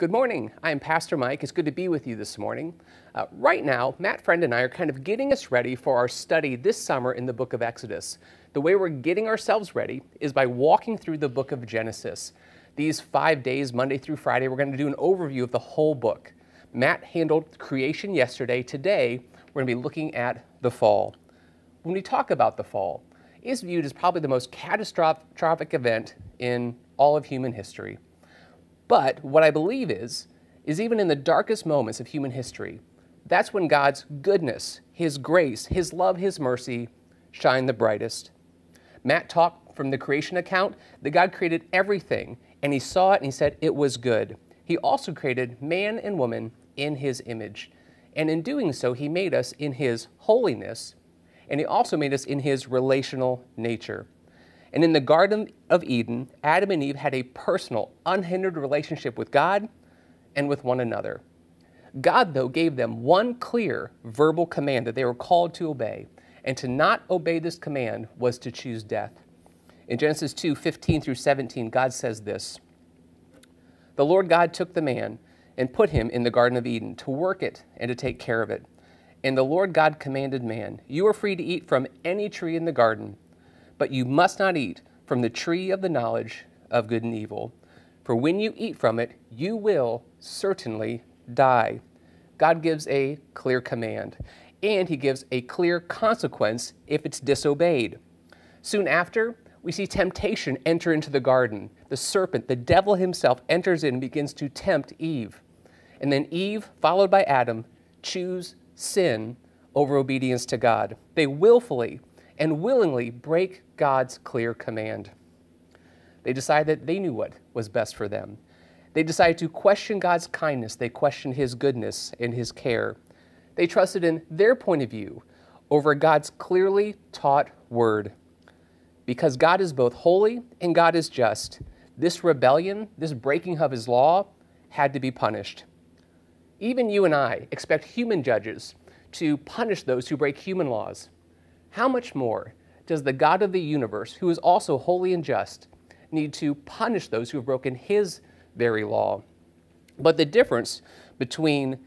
Good morning. I'm Pastor Mike. It's good to be with you this morning. Right now, Matt Friend and I are kind of getting us ready for our study this summer in the book of Exodus. The way we're getting ourselves ready is by walking through the book of Genesis. These 5 days, Monday through Friday, we're going to do an overview of the whole book. Matt handled creation yesterday. Today, we're going to be looking at the fall. When we talk about the fall, it's viewed as probably the most catastrophic event in all of human history. But what I believe is even in the darkest moments of human history, that's when God's goodness, His grace, His love, His mercy shine the brightest. Matt talked from the creation account that God created everything, and He saw it and He said it was good. He also created man and woman in His image. And in doing so, He made us in His holiness, and He also made us in His relational nature. And in the Garden of Eden, Adam and Eve had a personal, unhindered relationship with God and with one another. God, though, gave them one clear verbal command that they were called to obey, and to not obey this command was to choose death. In Genesis 2:15 through 17, God says this, "The Lord God took the man and put him in the Garden of Eden to work it and to take care of it. And the Lord God commanded man, 'You are free to eat from any tree in the garden, but you must not eat from the tree of the knowledge of good and evil. For when you eat from it, you will certainly die.'" God gives a clear command, and He gives a clear consequence if it's disobeyed. Soon after, we see temptation enter into the garden. The serpent, the devil himself, enters in and begins to tempt Eve. And then Eve, followed by Adam, choose sin over obedience to God. They willfully and willingly break God's clear command. They decide that they knew what was best for them. They decided to question God's kindness. They questioned His goodness and His care. They trusted in their point of view over God's clearly taught word. Because God is both holy and God is just, this rebellion, this breaking of His law, had to be punished. Even you and I expect human judges to punish those who break human laws. How much more does the God of the universe, who is also holy and just, need to punish those who have broken His very law? But the difference between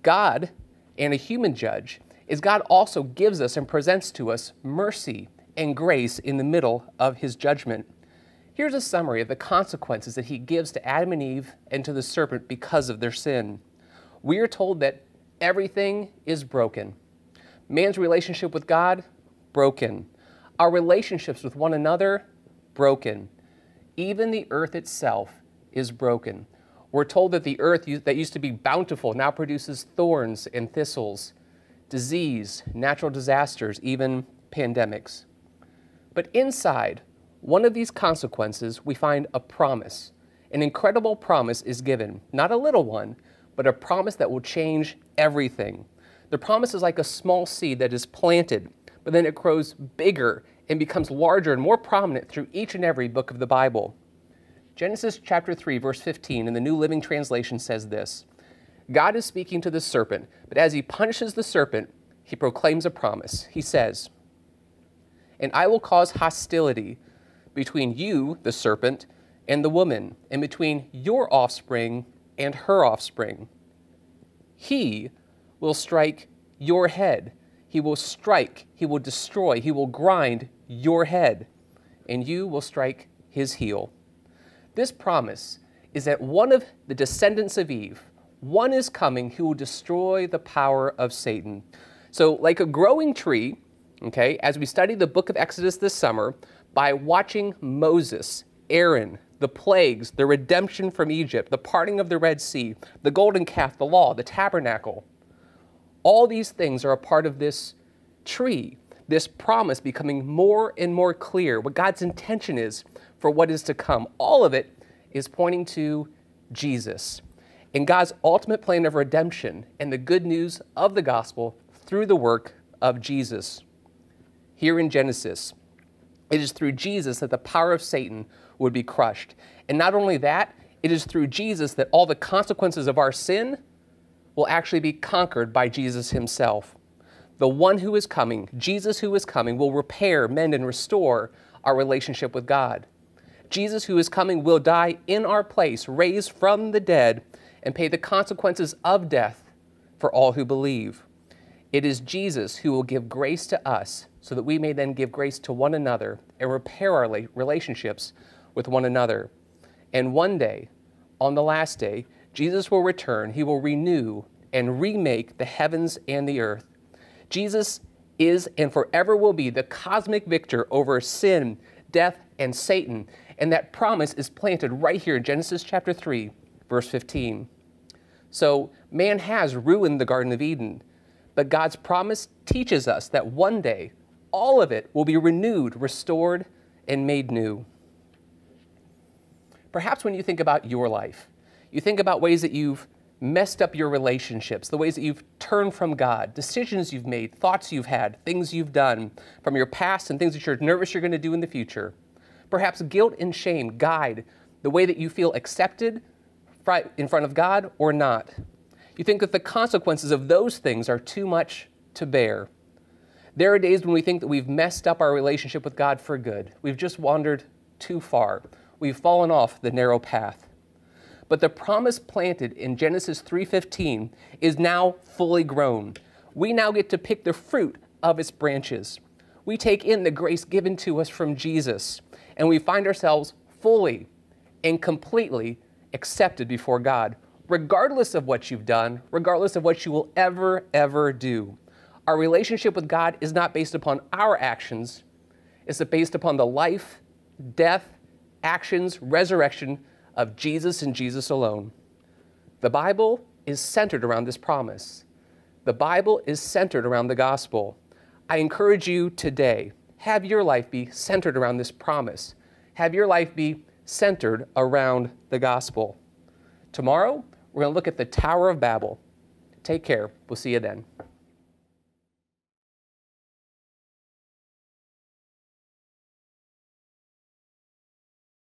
God and a human judge is God also gives us and presents to us mercy and grace in the middle of His judgment. Here's a summary of the consequences that He gives to Adam and Eve and to the serpent because of their sin. We are told that everything is broken. Man's relationship with God, broken. Our relationships with one another, broken. Even the earth itself is broken. We're told that the earth that used to be bountiful now produces thorns and thistles, disease, natural disasters, even pandemics. But inside one of these consequences, we find a promise. An incredible promise is given, not a little one, but a promise that will change everything. The promise is like a small seed that is planted, but then it grows bigger and becomes larger and more prominent through each and every book of the Bible. Genesis chapter 3, verse 15 in the New Living Translation says this, "God is speaking to the serpent, but as He punishes the serpent, He proclaims a promise. He says, 'And I will cause hostility between you, the serpent, and the woman, and between your offspring and her offspring. He will strike your head. He will strike, He will destroy, He will grind your head, and you will strike his heel.'" This promise is that one of the descendants of Eve, one is coming who will destroy the power of Satan. So like a growing tree, okay, as we study the book of Exodus this summer, by watching Moses, Aaron, the plagues, the redemption from Egypt, the parting of the Red Sea, the golden calf, the law, the tabernacle, all these things are a part of this tree, this promise becoming more and more clear, what God's intention is for what is to come. All of it is pointing to Jesus and God's ultimate plan of redemption and the good news of the gospel through the work of Jesus. Here in Genesis, it is through Jesus that the power of Satan would be crushed. And not only that, it is through Jesus that all the consequences of our sin will actually be conquered by Jesus Himself. The one who is coming, Jesus who is coming, will repair, mend, and restore our relationship with God. Jesus who is coming will die in our place, raised from the dead, and pay the consequences of death for all who believe. It is Jesus who will give grace to us so that we may then give grace to one another and repair our relationships with one another. And one day, on the last day, Jesus will return. He will renew and remake the heavens and the earth. Jesus is and forever will be the cosmic victor over sin, death, and Satan. And that promise is planted right here in Genesis chapter 3, verse 15. So man has ruined the Garden of Eden, but God's promise teaches us that one day all of it will be renewed, restored, and made new. Perhaps when you think about your life, you think about ways that you've messed up your relationships, the ways that you've turned from God, decisions you've made, thoughts you've had, things you've done from your past and things that you're nervous you're going to do in the future. Perhaps guilt and shame guide the way that you feel accepted in front of God or not. You think that the consequences of those things are too much to bear. There are days when we think that we've messed up our relationship with God for good. We've just wandered too far. We've fallen off the narrow path. But the promise planted in Genesis 3:15 is now fully grown. We now get to pick the fruit of its branches. We take in the grace given to us from Jesus, and we find ourselves fully and completely accepted before God, regardless of what you've done, regardless of what you will ever do. Our relationship with God is not based upon our actions. It's based upon the life, death, actions, resurrection of Jesus and Jesus alone. The Bible is centered around this promise. The Bible is centered around the gospel. I encourage you today, have your life be centered around this promise. Have your life be centered around the gospel. Tomorrow, we're going to look at the Tower of Babel. Take care. We'll see you then.